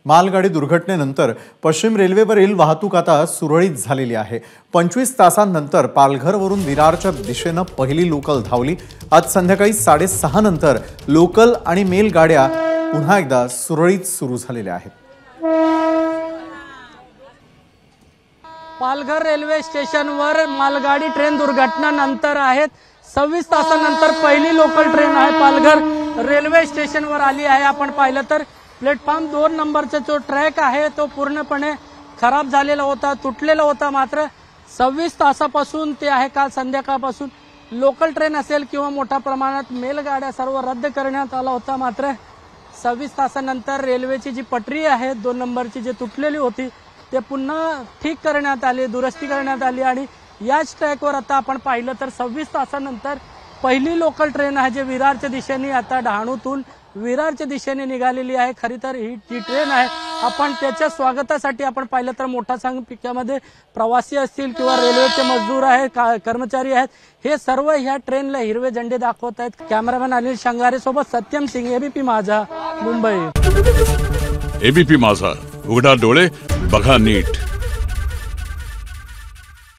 मालगाडी दुर्घटनेनंतर पश्चिम रेल्वेवरील वाहतूक आता सुरळीत झालेली आहे। 25 तासांनंतर पालघरवरून विरारच्या दिशेने पहिली लोकल धावली। आज संध्याकाळी 6:30 नंतर लोकल आणि मेल गाड्या पुन्हा एकदा सुरळीत सुरू झालेल्या आहेत। पालघर रेल्वे स्टेशनवर मालगाडी ट्रेन दुर्घटनेनंतर आहेत। 26 तासांनंतर पहिली लोकल ट्रेन आहे पालघर रेल्वे स्टेशनवर आली आहे। आपण पाहिलं तर प्लॅटफॉर्म 2 नंबरचा जो ट्रॅक आहे तो पूर्णपणे खराब झालेला होता, तुटलेला होता। मात्र 26 तासापासून ते आहे काल संध्याकाळपासून लोकल ट्रेन असेल किंवा मोठ्या प्रमाणात मेल गाड्या सर्व रद्द करण्यात आला होता। मात्र 26 तासांनंतर रेल्वेची जी पटरी आहे 2 नंबरची जी तुटलेली होती ते पुन्हा ठीक करण्यात आली, दुरुस्ती करण्यात आली आणि याच ट्रॅकवर आता आपण पाहिलं तर 26 तासांनंतर पहिली लोकल ट्रेन आहे जे विरारच्या दिशेने आता डहाणूतून विरारच्या दिशेने निघालेली आहे। खरी तर ही जी ट्रेन आहे आपण त्याच्या स्वागतासाठी आपण पाहिलं तर मोठ्या संख्येमध्ये प्रवासी असतील किंवा रेल्वेचे मजदूर आहेत, कर्मचारी आहेत, हे सर्व ह्या ट्रेनला हिरवे झेंडे दाखवत आहेत। कॅमेरामॅन अनिल शंगारे सोबत सत्यम सिंग, एबीपी माझा, मुंबई। एबीपी माझा, उघडा डोळे बघा नीट।